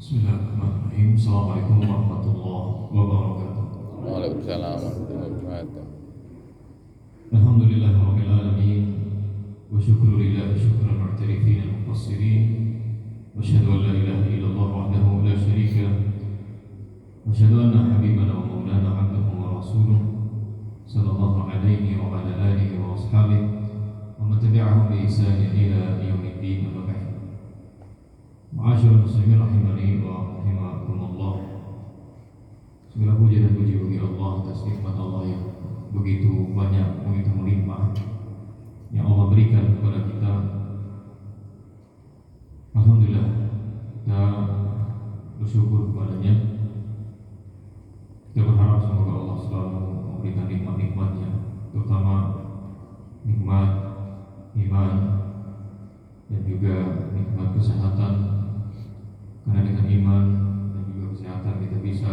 Bismillahirrahmanirrahim. Assalamualaikum warahmatullahi wabarakatuh. Waalaikumsalam warahmatullahi wabarakatuh. Alhamdulillahirabbil alamin. Wa syukru lillahi syukran mu'tarifin al-muqassirin. Wa asyhadu an la ilaha illallah wahdahu la syarika lah. Wa asyhadu anna habibana wa maulana 'abduhu wa rasuluh sallallahu alaihi wa ala alihi wa ashabihi wa man tabi'ahum bi ihsan ila yaumiddin. Amma ba'd. Ma'asyiral muslimin rahimani wa rahimakumullah. Segala puji dan puji bagi Allah atas nikmat Allah yang begitu banyak, begitu melimpah yang Allah berikan kepada kita. Alhamdulillah, kita bersyukur kepadanya. Kita berharap semoga Allah selalu memberikan nikmat-nikmatnya, terutama nikmat iman dan juga nikmat kesehatan. Karena dengan iman dan juga kesehatan kita bisa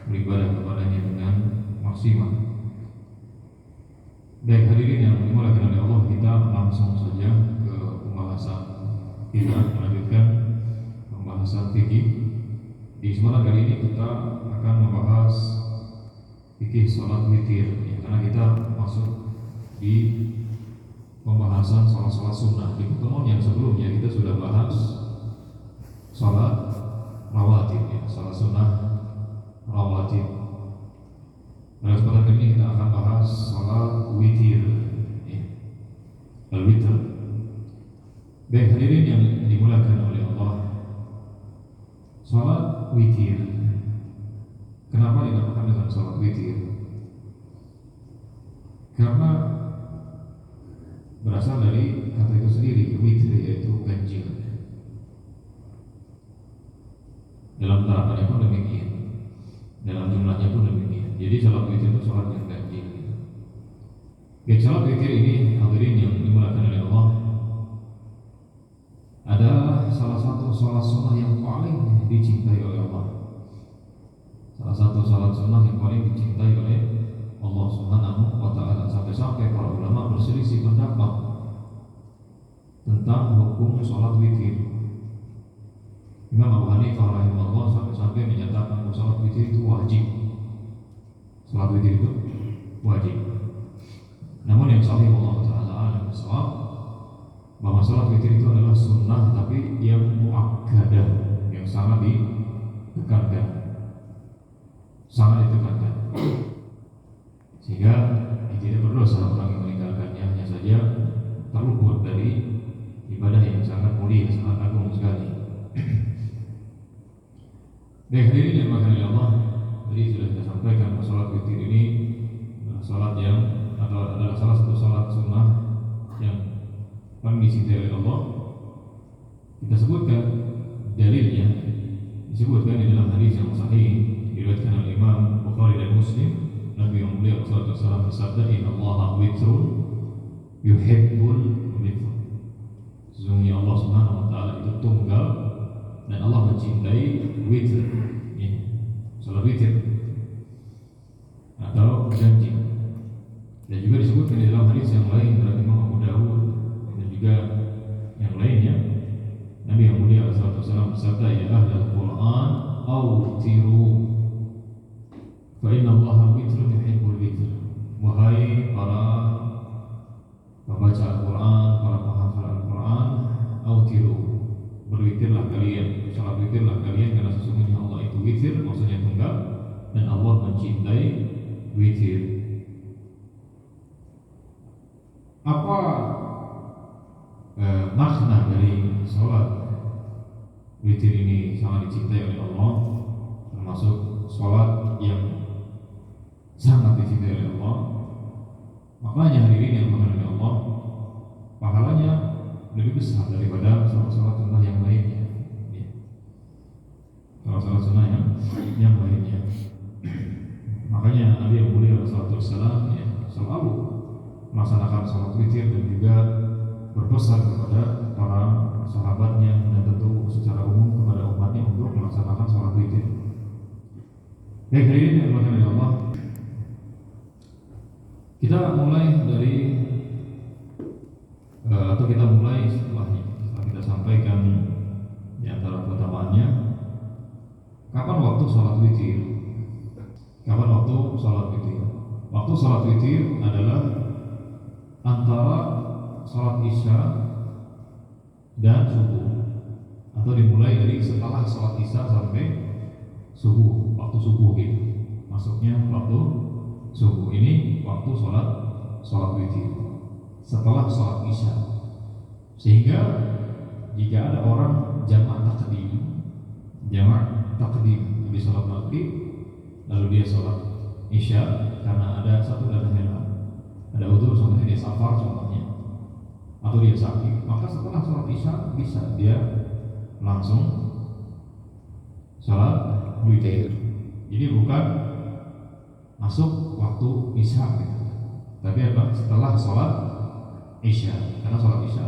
beribadah kepadanya dengan maksimal. Baik hadirin yang dimuliakan oleh Allah, kita langsung saja ke pembahasan kita, melanjutkan pembahasan fikih. Di kesempatan kali ini kita akan membahas fikih sholat witir, ya, karena kita masuk di pembahasan sholat sunnah. Di pertemuan yang sebelumnya kita sudah bahas sholat rawatib, ya, sholat sunnah rawatib. Pada kesempatan kali ini kita akan bahas sholat witir, ya, al-witr. Baik hadirin yang dimuliakan oleh Allah, sholat witir, kenapa dinamakan dengan sholat witir? Karena berasal dari kata itu sendiri, witir, yaitu ganjil. Dalam terapannya pun demikian, dalam jumlahnya pun demikian. Jadi sholat witir itu sholat yang ganjil. Baik, sholat witir ini hadirin yang dimuliakan oleh Allah adalah salah satu sholat sunnah yang paling dicintai oleh Allah. Salah satu sholat sunnah yang paling dicintai oleh Allah Subhanahu wa Ta'ala, sampai-sampai para ulama berselisih pendapat tentang hukum sholat witir. Imam Abu Hanifah rahimahullah sampai-sampai menyatakan bahwa salat witir itu wajib. Salat witir itu wajib. Namun yang sahih Allah Ta'ala alam bisawab, bahwa salat witir itu adalah sunnah tapi yang muakkadah, yang sangat ditekankan, sangat ditekankan, sehingga tidak berdosa orang yang meninggalkannya, hanya saja terluput dari ibadah yang sangat mulia, sangat agung sekali. Baik hadirin yang dimuliakan oleh Allah, tadi sudah kita sampaikan bahwa salat witir ini adalah salat yang adalah salah satu salat sunnah yang paling dicintai oleh Allah. Kita sebutkan dalilnya, disebutkan di dalam hadis yang sahih diriwayatkan oleh Imam Bukhari dan Muslim. Nabi yang mulia sallallahu alaihi wasallam bersabda, "Innallaha witrun yuhibbul witr." Sesungguhnya Allah Subhanahu wa Ta'ala itu tunggal dan Allah mencintai witir, ya, salat witir atau ganjil. Dan juga disebutkan di dalam hadis yang lain dari Imam Abu Dawud dan juga yang lainnya, Nabi yang mulia sallallahu alaihi wasallam bersabda, "Ya ahlal Qur'an, awtiru, fa inna Allaha witrun yuhibbul witr." Wahai para pembaca Al-Quran, para penghafal Al-Quran, awtiru, berwitirlah kalian, salat witirlah kalian, karena sesungguhnya Allah itu witir, maksudnya tunggal, dan Allah mencintai witir. Apa makna dari salat witir ini sangat dicintai oleh Allah, termasuk salat yang sangat dicintai oleh Allah? Maknanya hadirin yang dimuliakan oleh Allah, pahalanya lebih besar daripada salat sunnah yang lainnya, ya. Salat sunnah yang lainnya. Makanya Nabi yang mulia sallallahu alaihi wasallam, ya, selalu melaksanakan salat witir dan juga berpesan kepada para sahabatnya dan tentu secara umum kepada umatnya untuk melaksanakan salat witir. Baik hadirin yang dimuliakan oleh Allah, kita mulai dari kita mulai setelah kita sampaikan di antara keutamaannya waktu sholat witir? Kapan waktu sholat witir? Waktu sholat witir adalah antara sholat isya dan subuh, atau dimulai dari setelah sholat isya sampai subuh, waktu subuh gitu. Masuknya waktu subuh ini waktu sholat witir setelah sholat isya. Sehingga jika ada orang jamak takdim habis sholat maghrib lalu dia sholat isya karena ada satu dan lain, ada udzur, contohnya dia safar contohnya, atau dia sakit, maka setelah sholat isya bisa dia langsung sholat witir. Jadi bukan masuk waktu isya gitu, tapi apa? Setelah sholat isya, karena sholat isya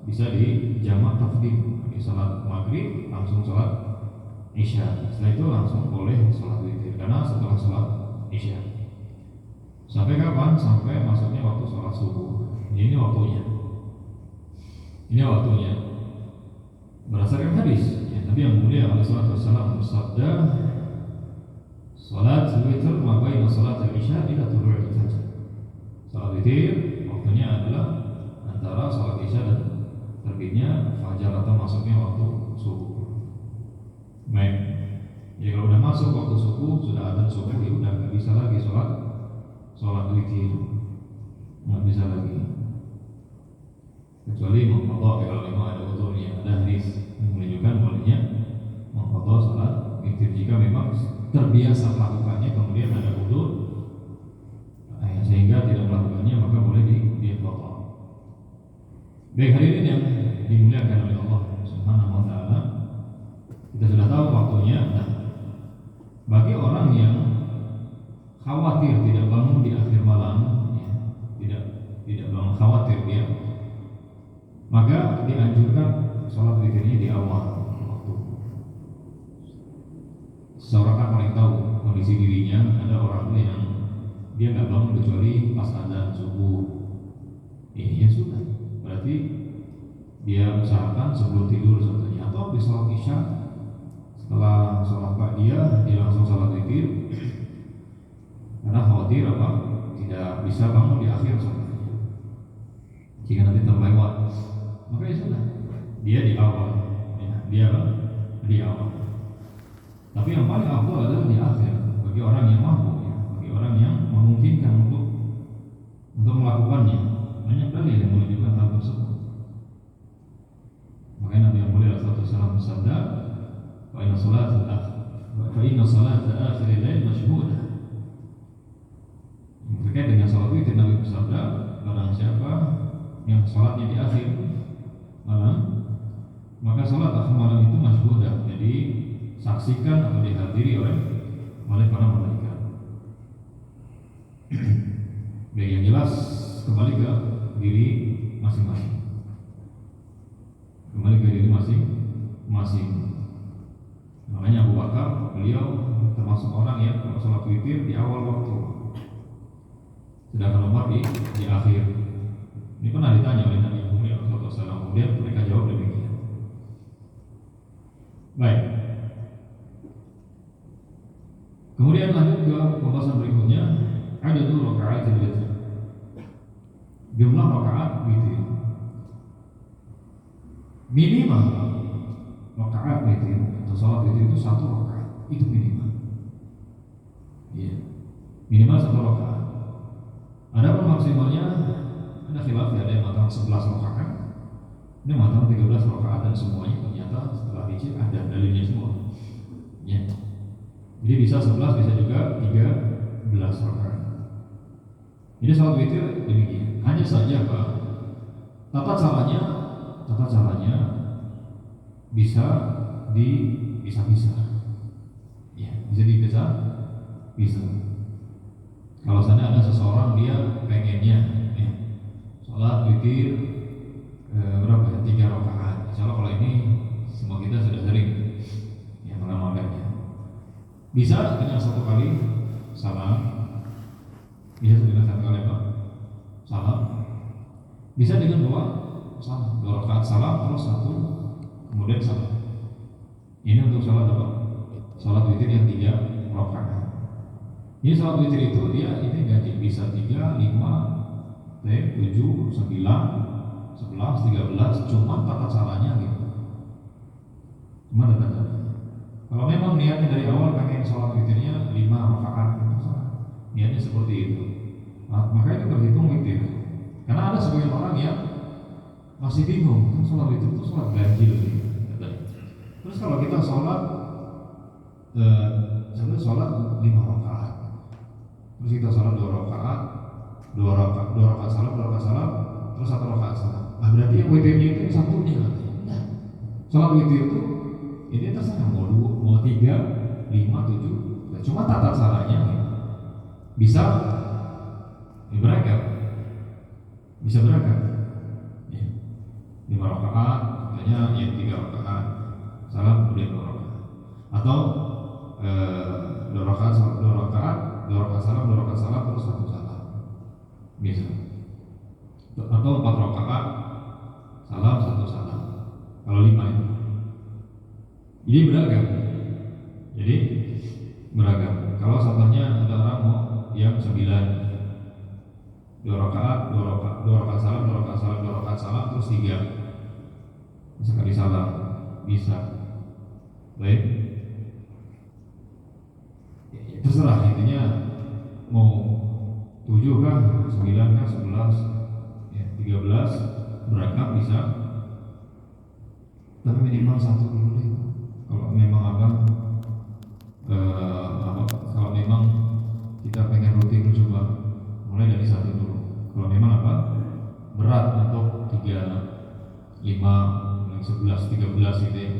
bisa di jamak takdim, di sholat maghrib langsung sholat isya, setelah itu langsung boleh sholat witir karena setelah sholat isya. Sampai kapan? Sampai masuknya waktu sholat subuh. Ini waktunya. Ini waktunya. Berdasarkan hadis ya, Nabi yang mulia alaihi salatu wassalam bersabda, "Salat witir ma baina salat isya ila tulu'il fajr." Salat witir waktunya adalah antara salat isya dan terbitnya fajar atau masuknya waktu subuh. Baik. Jadi kalau udah masuk waktu subuh, sudah adzan subuh, ya udah nggak bisa lagi sholat witir, nggak bisa lagi. Kecuali mengqadha, kalau memang ada udzurnya, ada hadis yang menunjukkan bolehnya mengqadha sholat witir jika memang terbiasa melakukannya, kemudian ada udzur sehingga tidak melakukannya, maka boleh diqadha. Baik, hadirin yang dimuliakan oleh Allah Subhanahu wa taala, kita sudah tahu waktunya. Nah, bagi orang yang khawatir tidak bangun di akhir malam, ya, tidak bangun khawatir dia, maka dianjurkan sholat witirnya di awal waktu. Seorang kan paling tahu kondisi dirinya. Ada orang yang dia nggak bangun kecuali pas adzan subuh, ini ya sudah, berarti dia usahakan sebelum tidur contohnya, atau habis sholat isya, setelah sholat dia langsung sholat witir, karena khawatir apa? Tidak bisa bangun di akhir sholatnya, jika nanti terlewat, maka ya sudah, dia di awal, ya, dia di awal. Tapi yang paling afdal adalah di akhir, bagi orang yang mampu, ya, bagi orang yang memungkinkan untuk melakukannya. Banyak dalil yang menunjukkan hal tersebut. Makanya Nabi yang mulia sallallahu alaihi wasallam bersabda, "Fa inna salata akhir al-lail mashhudah." Terkait dengan salat witir, Nabi bersabda, barang siapa yang salatnya di akhir malam, maka salat akhir malam itu mashhudah, jadi saksikan atau dihadiri oleh para malaikat. Baik, yang jelas kembali ke diri masing-masing. Kembali ke diri masing-masing. Makanya Abu Bakar, beliau termasuk orang yang kalau sholat witir di awal waktu, sedangkan Umar di akhir. Ini pernah ditanya oleh Nabi Muhammad SAW, kemudian mereka jawab demikian. Baik. Kemudian lanjut ke pembahasan berikutnya, ada dua rakaat witir. Jumlah rakaat witir. Minimal rakaat witir atau salat witir itu 1 rakaat, itu minimal. Iya. Minimal 1 rakaat. Adapun maksimalnya ada khilaf, ada yang mengatakan 11 rakaat, ada yang mengatakan 13 rakaat, dan semuanya ternyata setelah dicek ada dalilnya semua. Ya. Jadi bisa 11, bisa juga 13 rakaat. Jadi salat witir demikian. Hanya saja Pak, tata caranya bisa dipisah-pisah. Ya, bisa dipisah. Kalau sana ada seseorang dia pengennya ya, salat witir berapa? 3 rakaat. Insyaallah kalau ini semua kita sudah sering ya mengamalkannya. Bisa dengan 1 kali salam, bisa dengan 1 kali apa? Salam. Bisa dengan 2 salam, 2 rakaat salam terus 1 kemudian salam. Ini untuk salat apa? sholat witir yang 3 rakaat. Ini sholat witir itu dia ini ganti bisa 3, 5, 7, 9, 11, 13, cuma tata caranya gitu. Cuma tata caranya. Kalau memang niatnya dari awal pengen sholat witirnya 5 rakaat, niatnya seperti itu, maka itu terhitung witir. Karena ada sebagian orang yang masih bingung, kan sholat witir itu sholat ganjil gitu. Terus kalau kita sholat, misalnya sholat 5 rakaat, terus kita sholat 2 rakaat, 2 rakaat salam, 2 rakaat salam, terus 1 rakaat salam. Nah berarti yang witirnya itu yang satunya kan? Nah, sholat witir itu ini terserah mau 2, mau 3, 5, 7. Nah, cuma tata caranya bisa beragam, bisa beragam. Ya. 5 rakaat, katanya yang 3 rakaat salam kemudian 2 rakaat, atau 2 rakaat salam, 2 rakaat, 2 rakaat salam, 2 rakaat salam terus 1 salam, bisa. Atau 4 rakaat salam 1 salam. Kalau 5 itu, jadi beragam. Jadi beragam. Kalau contohnya ada orang mau yang 9, 2 rakaat, 2 rakaat, 2 rakaat salam, 2 rakaat salam, 2 rakaat salam terus 3 sekali salam, bisa. Baik. Ya, terserah intinya mau 7 kah, 9 kah, 11, ya, 13 beragam bisa. Tapi minimal 1 dulu deh. Kalau memang kalau memang kita pengen rutin coba mulai dari 1 dulu. Kalau memang berat untuk 3, 5, 11, 13 gitu ya,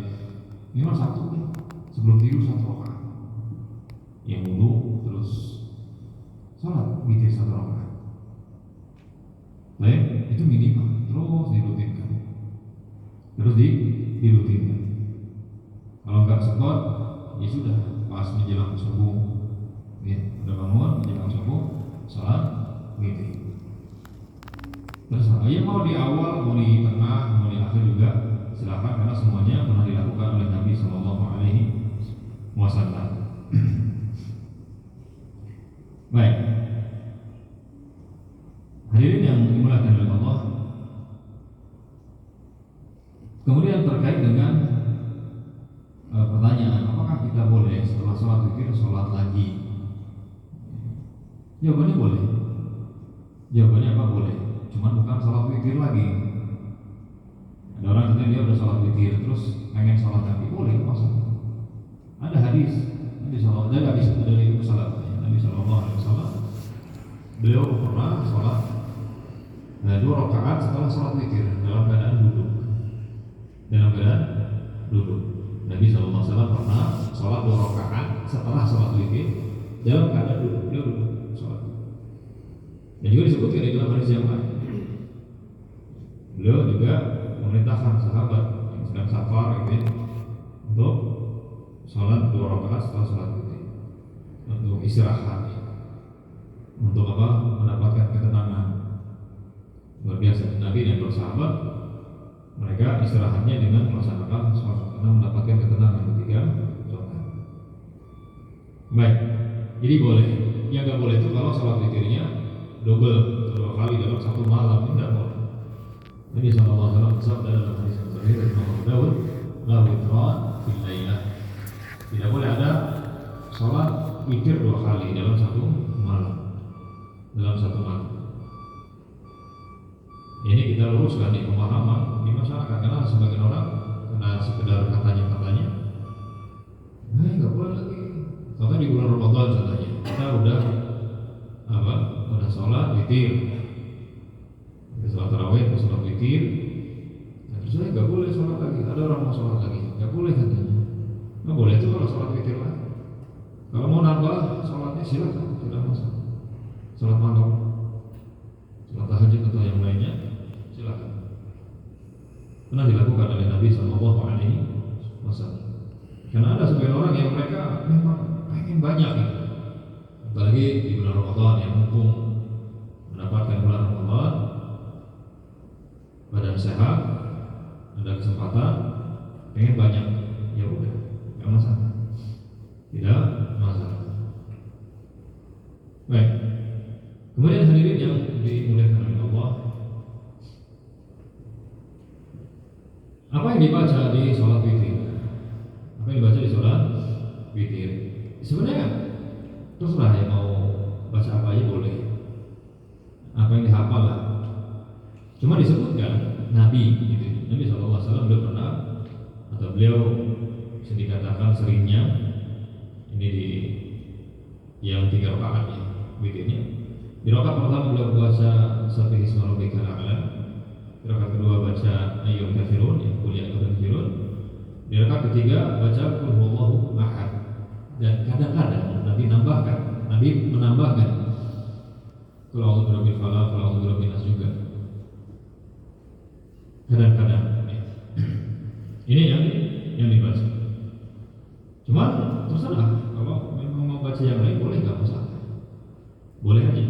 minimal 1 nih. Sebelum tidur 1 rakaat. Yang dulu terus sholat witir 1 rakaat. Baik, itu minimal. Terus dirutinkan. Terus dirutinkan. Kalau nggak sempat, ya sudah pas menjelang subuh, ya, udah bangun menjelang subuh, sholat witir. Terus ya mau di awal, mau di tengah, mau di akhir juga silakan, karena semuanya pernah dilakukan oleh Nabi Shallallahu Alaihi Wasallam. Baik, hadirin yang dimuliakan oleh Allah. Kemudian terkait dengan pertanyaan, apakah kita boleh setelah sholat witir sholat lagi? Jawabannya boleh. Jawabannya apa? Boleh. Cuman bukan sholat witir lagi. Ada orang katanya dia udah sholat witir terus pengen sholat lagi, boleh, maksudnya. Ada hadis Nabi Sallallahu Alaihi Wasallam, beliau pernah sholat 2 rakaat setelah sholat witir dalam keadaan duduk. Nabi Sallallahu Alaihi Wasallam pernah sholat 2 rakaat setelah sholat witir dalam keadaan duduk. Beliau duduk sholat. Dan juga disebutkan di dalam hadis yang lain, beliau juga memerintahkan sahabat yang sedang safar gitu ya, untuk sholat 2 rakaat setelah sholat witir, untuk istirahat, untuk mendapatkan ketenangan. Luar biasa. Nabi dan para sahabat, mereka istirahatnya dengan melaksanakan sholat karena mendapatkan ketenangan ketika sholat. Baik, jadi boleh. Yang nggak boleh itu kalau sholat witirnya double 2 kali dalam 1 malam, tidak boleh. Nabi Sallallahu Alaihi Wasallam bersabda dalam hadis yang sahih dari Imam Abu Dawud, la witran fil lailah. Tidak boleh ada sholat witir 2 kali dalam 1 malam. Ini kita luruskan di pemahaman di masyarakat, karena sebagian orang karena sekedar katanya, nggak boleh lagi. Contohnya di bulan Ramadan contohnya, kita udah sholat witir, sholat tarawih, sholat witir, terus saya nggak boleh sholat lagi. Ada orang mau sholat lagi, nggak boleh katanya. Nggak boleh itu kalau sholat witir lah. Kalau mau nambah sholatnya silakan, tidak masalah. Sholat malam, sholat tahajud atau yang lainnya, silakan. Pernah dilakukan oleh Nabi Sallallahu Alaihi Wasallam. Karena ada sebagian orang yang mereka memang pengen banyak gitu. Apalagi di bulan Ramadan yang mumpung mendapatkan bulan Ramadan, badan sehat, ada kesempatan, pengen banyak, ya udah, nggak masalah. tidak masalah. Baik. Kemudian hadirin yang dimuliakan oleh Allah, apa yang dibaca di sholat witir? Apa yang dibaca di sholat witir? Sebenarnya terserah ya, mau baca apa aja boleh. Apa yang dihafal lah. Cuma disebutkan Nabi, gitu. Nabi SAW beliau pernah, atau beliau bisa dikatakan seringnya, ini di yang 3 rakaat ya, witirnya. Di rakaat pertama beliau baca Sabbihi isma rabbikal a'la. Di rakaat kedua baca Ayyuhal kafirun, ya, Qul ya ayyuhal kafirun. Di rakaat ketiga baca Qul huwallahu ahad. Dan kadang-kadang Nabi menambahkan Qul a'udzu birabbil falaq, Qul a'udzu birabbin nas juga. Kadang-kadang ya. Ini yang dibaca. Cuman terserah, kalau memang mau baca yang lain boleh, nggak masalah. Boleh aja,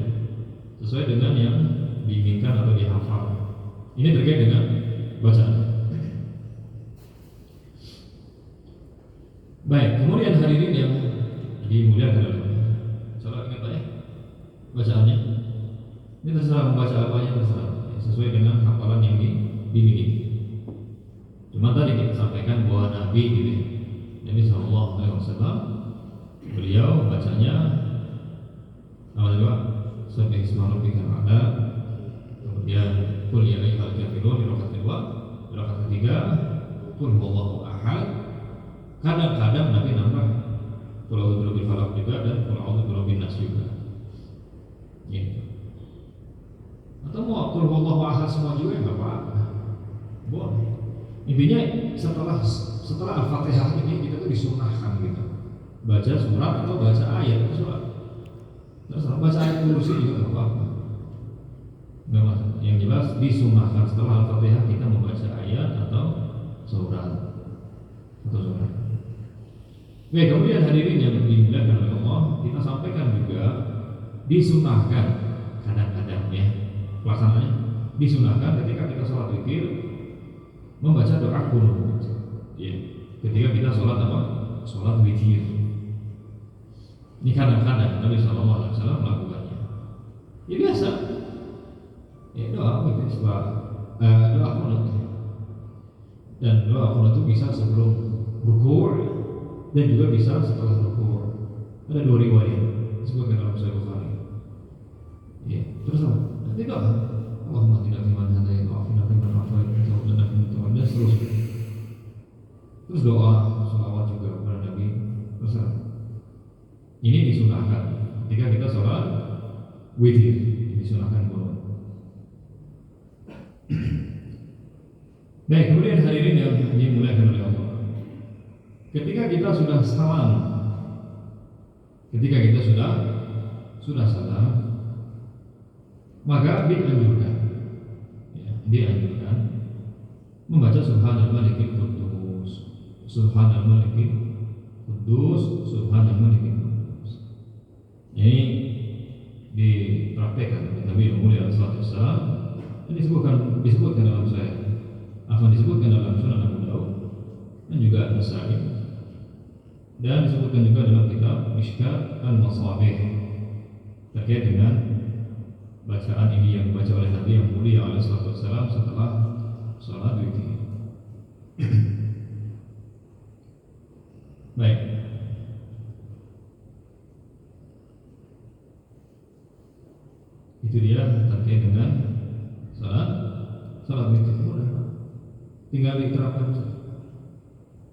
sesuai dengan yang diinginkan atau dihafal. Ini terkait dengan bacaan. Baik, kemudian hadirin yang dimuliakan oleh Allah, salah ingat ya bacaannya. Ini terserah membaca apanya, terserah, sesuai dengan hafalan yang dimiliki. Cuma tadi kita sampaikan bahwa Nabi gitu, Nabi SAW beliau bacanya apa juga? Sabbihi isma rabbikal a'la. Kemudian Qul ya ayyuhal kafirun di rakaat kedua. Di rakaat ketiga Qul huwallahu ahad. Kadang-kadang Nabi nambah Qul a'udzu birabbil falaq juga dan Qul a'udzu birabbin nas juga. Gitu. Atau mau Qul huwallahu ahad semua juga enggak apa-apa. Boleh. Intinya setelah Al-Fatihah ini kita tuh disunnahkan gitu. Baca surat atau baca ayat surat. Terus baca ayat kursi juga enggak apa-apa. Enggak masalah. Yang jelas disunnahkan setelah Al-Fatihah kita membaca ayat atau surat. Baik, kemudian hadirin yang dimuliakan oleh Allah, kita sampaikan juga disunnahkan kadang-kadang ya, pelaksanaannya disunnahkan ketika kita sholat witir membaca doa qunut. Ya, ketika kita sholat apa? Sholat witir. Ini kadang-kadang Nabi SAW melakukannya. Ya biasa. Ya doa witir sebab doa qunut. Dan doa qunut itu bisa sebelum ruku' dan juga bisa setelah ruku'. Ada 2 riwayat disebutkan dalam Sahih Bukhari. Ya, terus apa? Nanti doa Allahumma tidak firman hadai wa afina firman afai wa lana firman tawalla terus doa sholawat juga kepada Nabi. Terus ini disunahkan ketika kita sholat witir, disunahkan qunut. Baik, kemudian hadirin yang dimuliakan oleh Allah, ketika kita sudah salam, maka dianjurkan membaca Subhanal Malikil Quddus, Subhanal Malikil Quddus, Subhanal Malikil Quddus. Ini dipraktekkan oleh Nabi Muhammad SAW. Ini disebutkan dalam disebutkan dalam Sunan Abu Daud dan juga An-Nasa'i, dan disebutkan juga dalam kitab Mishkat Al-Masabih terkait dengan bacaan ini yang dibaca oleh Nabi yang mulia alaihissalatu wassalam setelah sholat witir. Baik. Itu dia terkait dengan sholat witir. Tinggal diterapkan saja.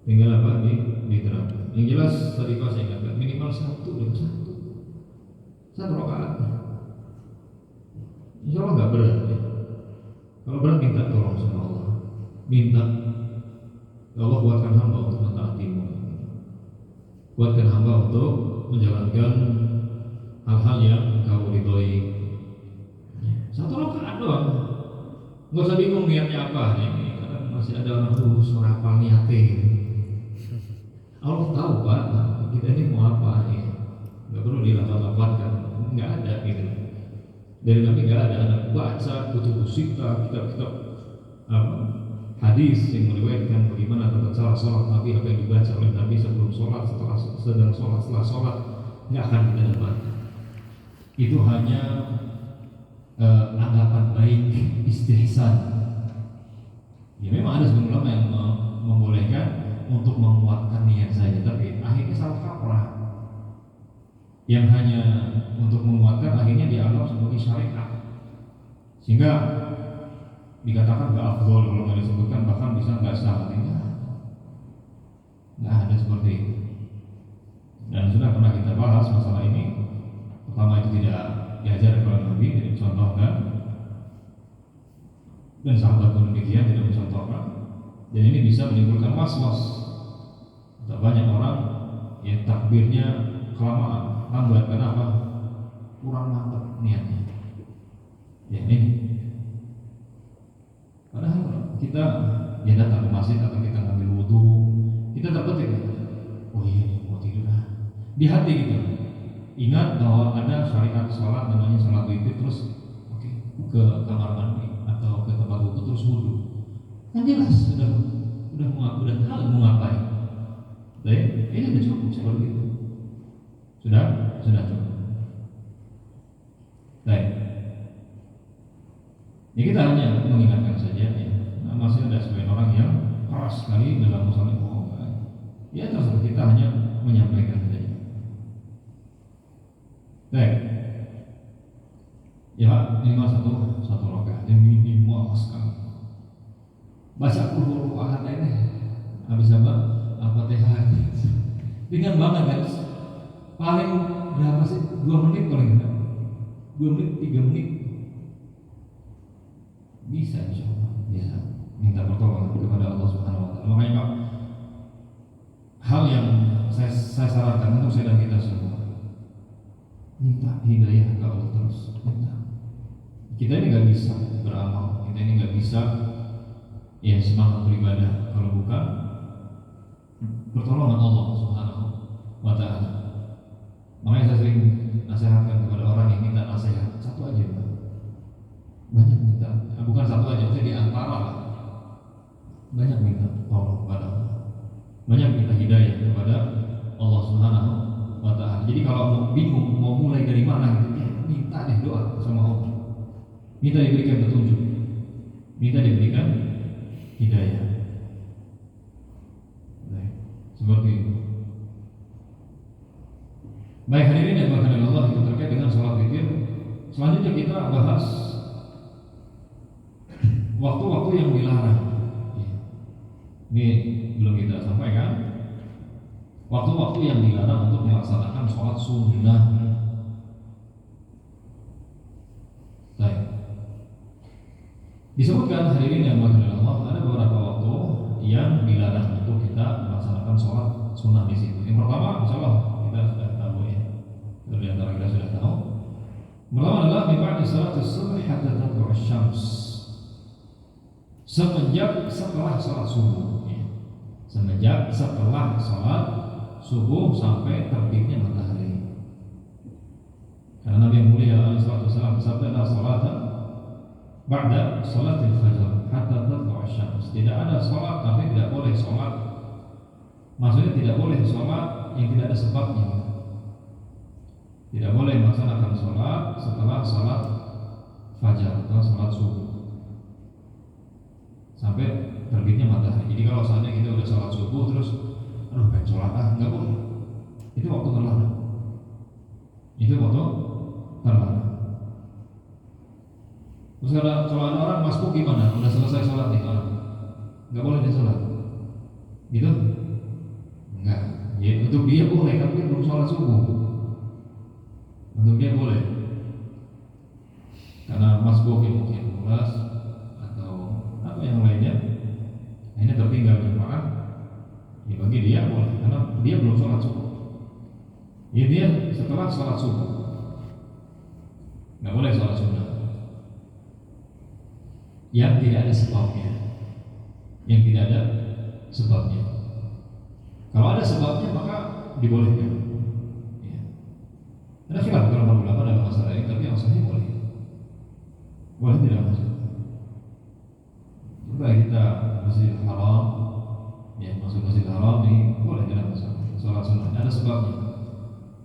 Tinggal apa? Diterapkan. Yang jelas tadi Pak saya ingatkan minimal satu rakaat. Insya Allah nggak berat ya. Kalau berat minta tolong sama Allah. Minta ya Allah, buatkan hamba untuk mentaatimu. Buatkan hamba untuk menjalankan hal-hal yang Engkau ridhoi. Satu rakaat doang. Nggak usah bingung niatnya apa nih. Masih ada orang suara apa niatnya. Allah tahu Pak, kita ini mau apa nih. Nggak perlu dilafaz-lafazkan, nggak ada gitu. Dari Nabi nggak ada baca kutub sita, kitab-kitab hadis hadis yang meriwayatkan bagaimana tata cara sholat Nabi, apa yang dibaca oleh Nabi sebelum sholat, setelah sedang sholat, setelah sholat, nggak akan kita dapatkan. Itu hanya anggapan baik, istihsan. Ya memang ada sebagian ulama yang membolehkan untuk menguatkan niat saja, tapi akhirnya salah kaprah. Yang hanya untuk menguatkan akhirnya dianggap sebagai syariat, sehingga dikatakan nggak afdol kalau nggak disebutkan, bahkan bisa nggak sah. Nggak ada seperti itu. Dan sudah pernah kita bahas masalah ini. Pertama, itu tidak diajarkan oleh Nabi, tidak dicontohkan, dan sahabat pun demikian tidak mencontohkan. Dan ini bisa menimbulkan was-was. Banyak orang yang takbirnya kelamaan, lambat. Kenapa? Kurang mantap niatnya. Ya ini. Padahal kita datang ke masjid atau kita ngambil wudhu, kita terbetik, oh iya mau tidur lah. Di hati kita ingat bahwa ada syariat sholat namanya sholat witir, terus ke kamar mandi atau ke tempat wudhu terus wudhu. Kan jelas sudah tahu mau ngapain. Baik, ini sudah cukup seperti itu. Sudah cukup. Baik. Ya kita hanya mengingatkan saja ya. Masih ada sebagian orang yang keras sekali dalam masalah bohong. Ya terus kita hanya menyampaikan saja. Baik. Ya Pak, minimal satu rakaat, minimal sekali. Baca qul ahad ini habis apa? Al-Fatihah. Ringan banget kan? Paling berapa sih? 2 menit paling enggak? 2 menit, 3 menit. Bisa insyaallah. Bisa minta pertolongan kepada Allah Subhanahu wa taala. Makanya Pak, hal yang saya sarankan untuk saya dan kita semua, minta hidayah ke Allah terus, minta. Kita ini nggak bisa beramal, kita ini nggak bisa ya semangat beribadah kalau bukan pertolongan Allah Subhanahu wa taala. Makanya saya sering nasihatkan kepada orang yang minta nasihat, satu aja Pak. Banyak minta, bukan satu aja, maksudnya di antara lah. Banyak minta tolong kepada Allah, banyak minta hidayah kepada Allah Subhanahu wa taala. Jadi kalau mau bingung mau mulai dari mana gitu, minta deh doa sama Allah. Minta diberikan petunjuk, minta diberikan hidayah. Baik, seperti itu. Baik, hadirin yang dirahmati Allah, itu terkait dengan sholat witir. Selanjutnya kita bahas waktu-waktu yang dilarang. Ini belum kita sampaikan. Waktu-waktu yang dilarang untuk melaksanakan sholat sunnah. Baik. Disebutkan hadirin yang dirahmati Allah, ada beberapa waktu yang dilarang untuk kita melaksanakan sholat sunnah di situ. Yang pertama, insyaallah kita sudah tahu ya. Di antara kita sudah tahu. Pertama adalah ba'da salatus subh hatta tatlu'u asy-syams. Semenjak setelah sholat subuh ya. Semenjak setelah sholat subuh sampai terbitnya matahari. Karena Nabi yang mulia alaihi wasallam bersabda, la salata ba'da salatil fajr hatta tatlu'u asy-syams. Tidak ada sholat, artinya tidak boleh sholat. Maksudnya tidak boleh sholat yang tidak ada sebabnya. Tidak boleh melaksanakan sholat setelah sholat fajar atau sholat subuh sampai terbitnya matahari. Jadi kalau saatnya kita udah sholat subuh terus, aduh pengen sholat nggak boleh. Itu waktu terlarang. Itu waktu terlarang. Terus kalau ada orang masbuk gimana? Udah selesai sholat nih orang, nggak boleh dia sholat. Gitu? Enggak. Ya untuk dia boleh, tapi belum sholat subuh. Untuk dia boleh. Karena masbuk yang mungkin pulas atau apa yang lainnya, ini tertinggal jemaah. Ya bagi dia boleh, karena dia belum sholat subuh. Ya dia setelah sholat subuh, nggak boleh sholat sunnah. Yang tidak ada sebabnya, yang tidak ada sebabnya. Kalau ada sebabnya maka dibolehkan. Ya. Ada khilaf kalau ulama dalam masalah ini, tapi yang sahih boleh. Boleh tidak masalah. Coba kita Masjidil Haram, ya masuk Masjidil Haram ini boleh tidak masalah. Sholat sunnah ada sebabnya.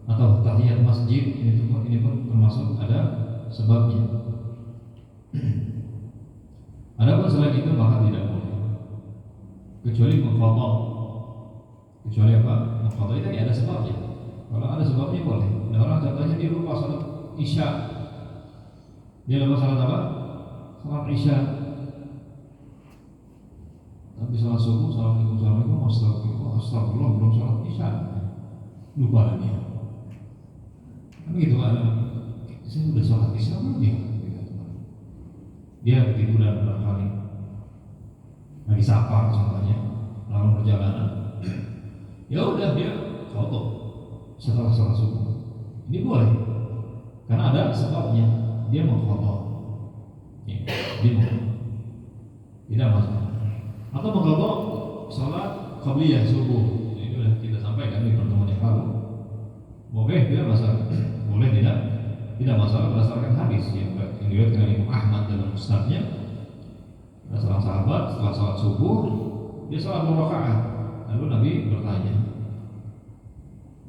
Atau tahiyat masjid ini pun termasuk ada sebabnya. Adapun selain itu maka tidak boleh. Kecuali mengqadha. Kecuali apa? Mengqadha itu ada sebabnya. Kalau ada sebabnya boleh. Ada orang contohnya dia lupa salat Isya. Dia lupa salat apa? Salat Isya. Tapi salat subuh, assalamualaikum, astagfirullah, belum salat Isya. Lupa dia. Kan gitu kan? Saya udah salat Isya belum ya? Dia ketiduran barangkali lagi safar contohnya dalam perjalanan. Ya udah dia qadha setelah salat subuh. Ini boleh karena ada sebabnya. Dia mengqadha. Ya, dia mengqadha. Tidak masalah. Atau mengqadha salat qabliyah subuh. Ini sudah kita sampaikan di pertemuan yang lalu. Boleh tidak masalah. Boleh tidak masalah berdasarkan hadis yang diriwayatkan oleh Imam Ahmad dalam musnadnya. Ada seorang sahabat setelah salat subuh dia salat 2 rakaat. Lalu Nabi bertanya.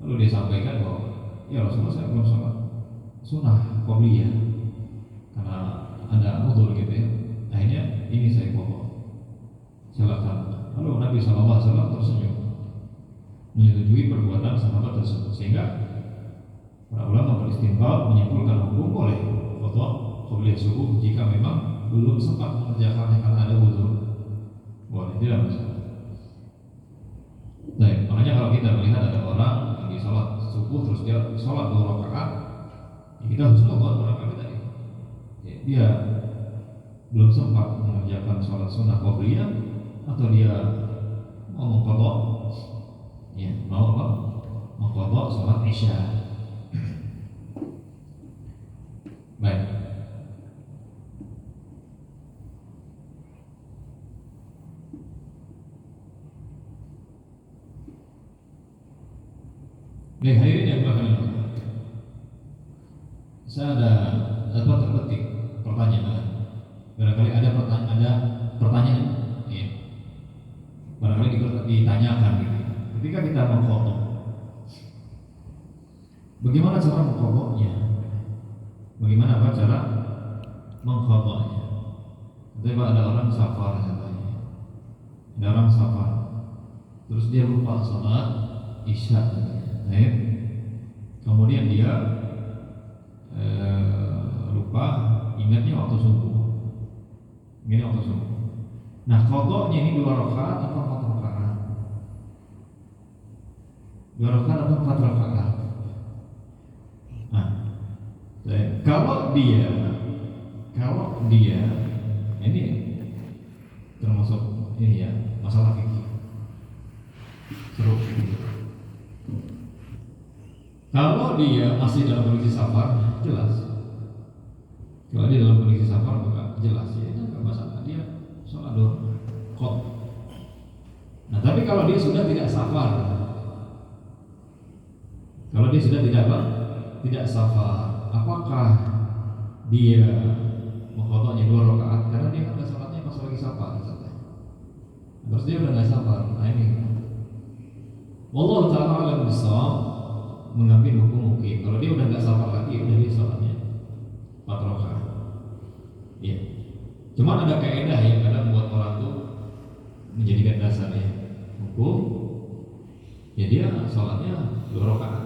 Lalu dia sampaikan bahwa ya Rasulullah, saya belum salat sunnah qabliyah karena ada udzur gitu ya. Akhirnya ini saya qadha. Silakan. Lalu Nabi SAW tersenyum menyetujui perbuatan sahabat tersebut, sehingga para ulama beristinbat menyimpulkan hukum boleh qadha qabliyah subuh jika memang belum sempat mengerjakannya karena ada udzur. Boleh, tidak masalah. Baik, makanya kalau kita melihat ada orang lagi sholat subuh terus dia sholat 2 rakaat, ya kita harus buat 2 rakaat tadi. Ya, dia belum sempat mengerjakan sholat sunnah qabliyah atau dia mau mengqadha, ya mau apa? Mengqadha sholat Isya. Baik. Baik, hadirin yang berbahagia, saya ada terbetik pertanyaan. Barangkali ada pertanyaan, ya. Barangkali ditanyakan gitu. Ketika kita mengqadha, bagaimana cara mengqadhanya? Bagaimana cara mengqadhanya? Tiba ada orang safar contohnya. Ada orang safar. Terus dia lupa salat Isya. Kemudian dia lupa ingatnya waktu subuh. Ini waktu subuh. Nah, qadhanya ini 2 rakaat atau 4 rakaat? 2 rakaat atau 4 rakaat? Nah, kalau dia ini termasuk ini ya, masalah fikih. Seru. Kalau dia masih dalam kondisi safar, jelas. Kalau dia dalam kondisi safar, maka jelas ya, itu nggak masalah. Dia sholat 2 qadha. Nah, tapi kalau dia sudah tidak safar, tidak safar, apakah dia mengqadhanya 2 rakaat? Karena dia kan sholatnya pas lagi safar, terus dia udah nggak safar. Nah ini, wallahu ta'ala alam bissawab, mengambil hukum mungkin. Kalau dia udah nggak safar lagi, udah dia sholatnya 4 rakaat. Ya. Cuman ada kaidah yang kadang buat orang tuh menjadikan dasarnya hukum. Ya dia sholatnya 2 rakaat.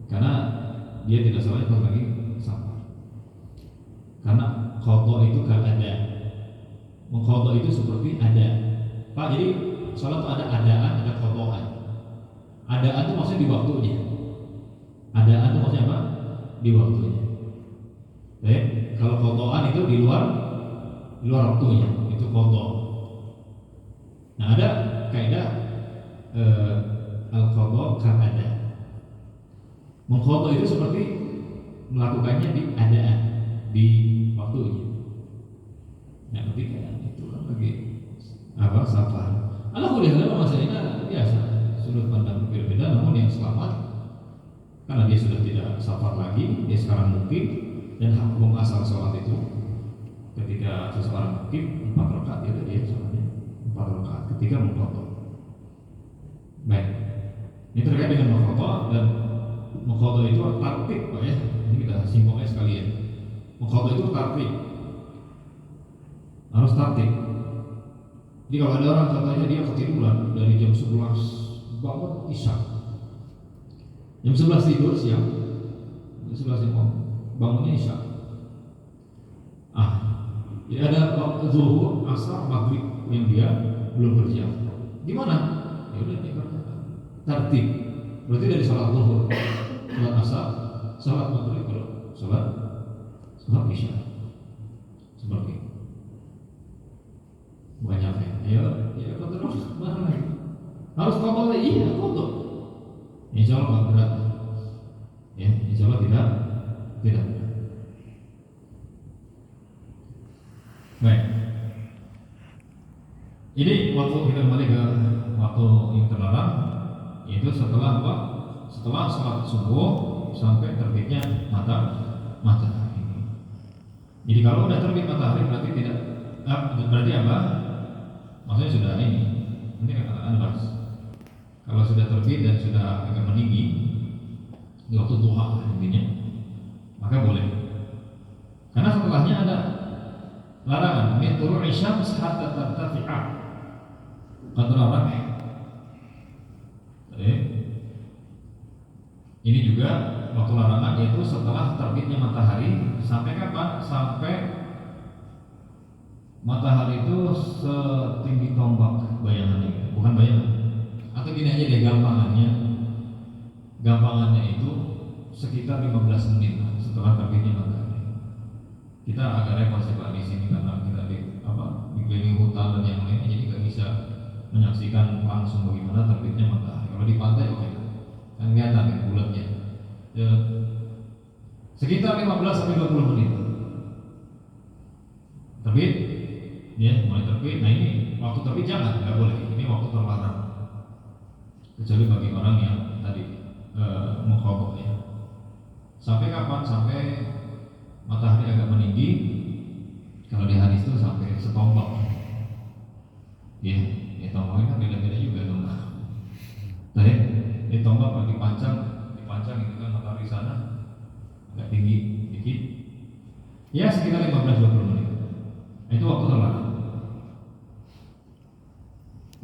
Karena dia tidak sholatnya pas lagi safar. Karena qadha itu kan ada. Mengqadha itu seperti ada. Pak, jadi sholat itu ada adaan, ada qadhaan. Adaan itu maksudnya di waktunya. Adaan itu maksudnya apa? Di waktunya. Baik, kalau qadhaan itu di luar waktunya, itu qadha. Nah, ada kaidah al-qadha ka'ada. Mengqadha itu seperti melakukannya di adaan, di waktunya. Nah, ketika itu kan lagi safar. Alhamdulillah masalahnya biasa. Sudut pandang berbeda, namun yang selamat karena dia sudah tidak safar lagi, dia sekarang mukim dan hukum asal sholat itu ketika seseorang mungkin 4 rakaat ya dia sholatnya 4 rakaat ketika mengqadha. Baik, ini terkait dengan mengqadha, dan mengqadha itu tartib Pak ya. Ini kita singgung aja sekalian. Mengqadha itu tartib, harus tartib. Jadi kalau ada orang contohnya dia ketiduran dari jam 11 bangun isya, jam 11 tidur siang, jam 11 bangunnya isya. Jadi ada waktu zuhur, asar, maghrib yang dia belum bersiap. Gimana? Ya udah dia kerjakan. Tertib. Berarti dari sholat zuhur, sholat asar, sholat maghrib, sholat isya. Seperti itu. Banyak ya. Ya terus bareng. Harus qadha, iya qadha. Insya Allah nggak berat. Ya, insya Allah tidak. Baik. Ini waktu kita kembali ke waktu yang terlarang, yaitu setelah apa? Setelah sholat subuh sampai terbitnya matahari. Jadi kalau udah terbit matahari berarti tidak, berarti apa? Maksudnya sudah ini. Nanti akan bahas. Kalau sudah terbit dan sudah agak meninggi di waktu duha intinya, maka boleh. Karena setelahnya ada larangan min tulu'i syams hatta tartafi'a qadra ramh. Ini juga waktu larangan, yaitu setelah terbitnya matahari sampai kapan? Sampai matahari itu setinggi tombak bayangannya, bukan bayangan. Atau gini aja deh gampangannya itu sekitar 15 menit setelah terbitnya matahari. Kita agak repot sih Pak di sini karena kita dikelilingi hutan dan yang lainnya, jadi nggak bisa menyaksikan langsung bagaimana terbitnya matahari. Kalau di pantai oke, kan kelihatan ya bulatnya. Ya, sekitar 15 sampai 20 menit terbit, ya mulai terbit. Nah ini waktu terbit nggak boleh. Ini waktu terlarang, kecuali bagi orang yang tadi mengqadha ya. Sampai kapan? Sampai matahari agak meninggi. Kalau di hadis itu sampai setombak. Ya tombaknya kan beda-beda juga tombak. Tombak dipancang itu kan matahari sana agak tinggi dikit. Ya sekitar 15-20 menit. Itu waktu terlarang.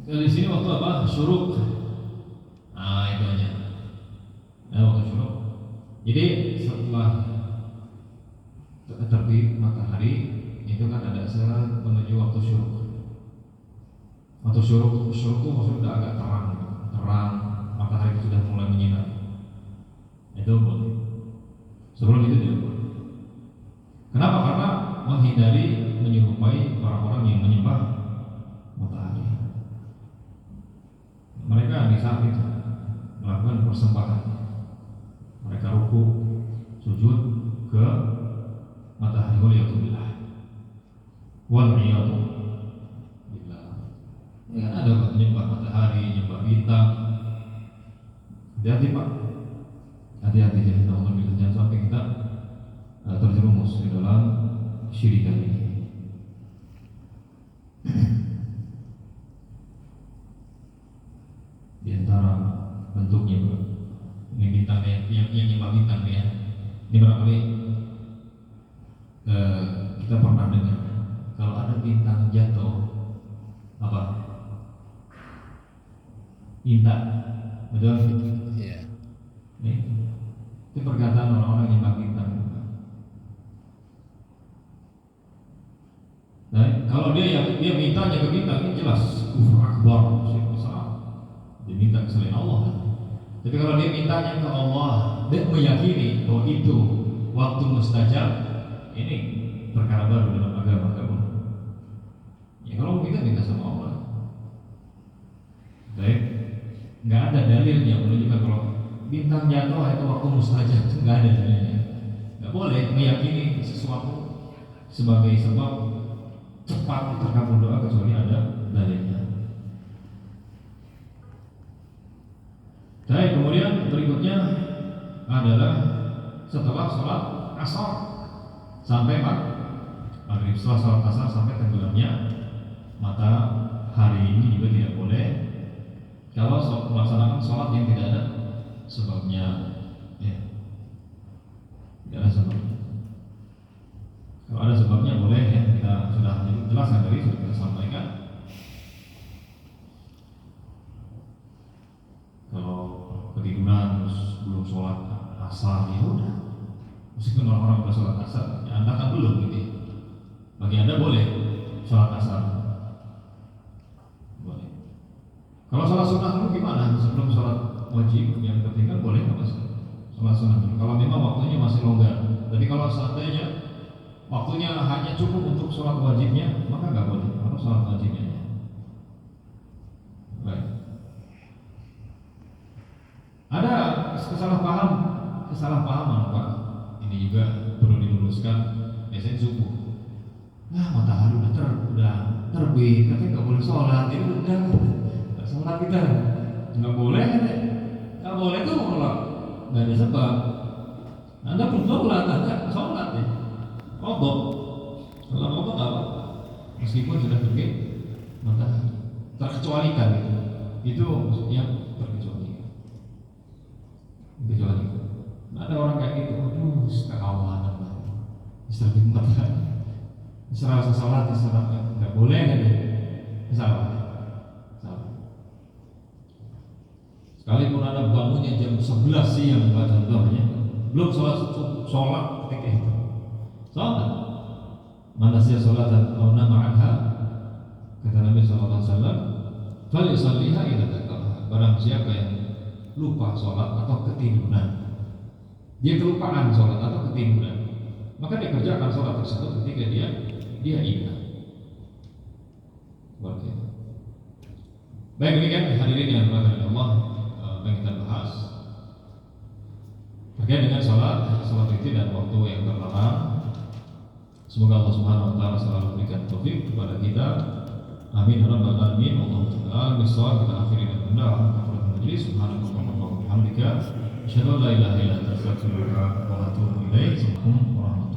Di sini waktu apa? Syuruk. Nah itu aja. Waktu syuruk. Jadi setelah terbit matahari itu kan ada serat menuju waktu syuruk. Waktu syuruk itu maksudnya agak terang, matahari itu sudah mulai menyinari. Itu boleh. Sebelum itu tidak boleh. Kenapa? Karena menghindari menyerupai orang-orang yang menyembah matahari. Mereka di saat itu melakukan persembahan. Mereka ruku, sujud ke matahari, waliyadzubillah. Waliyadzubillah. Ya ada menyembah matahari, menyembah bintang. Hati-hati Pak. Hati-hati jangan sampai kita terjerumus di dalam syirikan ini. Di antara bentuknya ini bintangnya yang nyembah bintang ya. Ini barangkali kita pernah dengar kalau ada bintang jatuh apa? Bintang, betul? Iya. Itu perkataan orang-orang yang nyembah bintang. Nah, kalau dia mintanya ke bintang ini jelas kufur akbar, syirik besar. Dia minta ke selain Allah. Tapi kalau dia mintanya ke Allah dan meyakini bahwa itu waktu mustajab, ini perkara baru dalam agama kamu. Ya kalau kita minta sama Allah, baik, nggak ada dalil yang menunjukkan kalau bintang jatuh itu waktu mustajab, nggak ada dalilnya. Nggak boleh meyakini sesuatu sebagai sebab cepat terkabul doa kecuali ada dalilnya. Baik, kemudian berikutnya adalah setelah sholat asar sampai maghrib. Setelah sholat asar sampai tenggelamnya matahari ini juga tidak boleh kalau melaksanakan sholat yang tidak ada sebabnya, ya, tidak ada sebabnya. Kalau ada sebabnya boleh, ya, kita sudah jelaskan tadi, sudah kita sampaikan. Kalau ketiduran terus belum sholat asar, ya udah, meskipun orang-orang sudah sholat asar, ya Anda kan belum gitu ya. Bagi Anda boleh sholat asar, boleh. Kalau sholat sunnah dulu gimana? Sebelum sholat wajib yang ketinggal boleh nggak mas? Sholat sunnah dulu. Kalau memang waktunya masih longgar. Tapi kalau seandainya waktunya hanya cukup untuk sholat wajibnya, maka nggak boleh. Kalau sholat wajibnya. Baik. Ada kesalahpahaman Pak. Ini juga perlu diluruskan. Biasanya subuh. Nah, matahari udah terbit, katanya nggak boleh sholat. Ini udah nggak sholat kita. Nggak boleh, nggak boleh tuh menolak. Nggak ada sebab. Anda belum sholat, Anda sholat ya. Kodok. Kalau kodok nggak apa. Meskipun sudah terbit matahari, terkecualikan itu. Itu yang terkecualikan. Kecuali ada orang kayak gitu, aduh, kekawanan banget. Terbit matahari. Serasa sholat, nggak boleh kan ya? Salah. Sekalipun Anda bangunnya jam 11 siang, contohnya, belum sholat ketika itu. Sholat. Mana sih sholat dan kauna ma'anha? Kata Nabi SAW, falyusalliha idza dzakaraha. Barang siapa yang lupa sholat atau ketiduran, dia kelupaan sholat atau ketiduran, maka dia kerjakan sholat tersebut ketika dia ingat. Baik, demikian hadirin yang dirahmati Allah, yang kita bahas terkait dengan sholat witir dan waktu yang terlarang. Semoga Allah Subhanahu wa taala selalu memberikan taufik kepada kita. Amin ya rabbal alamin. Wallahu ta'ala bisawab. Kita akhiri dengan benda kafaratul majlis. Subhanallah wa bihamdika, asyhadu an la ilaha illa anta, astaghfiruka wa atubu ilaik. Assalamualaikum warahmatullahi wabarakatuh.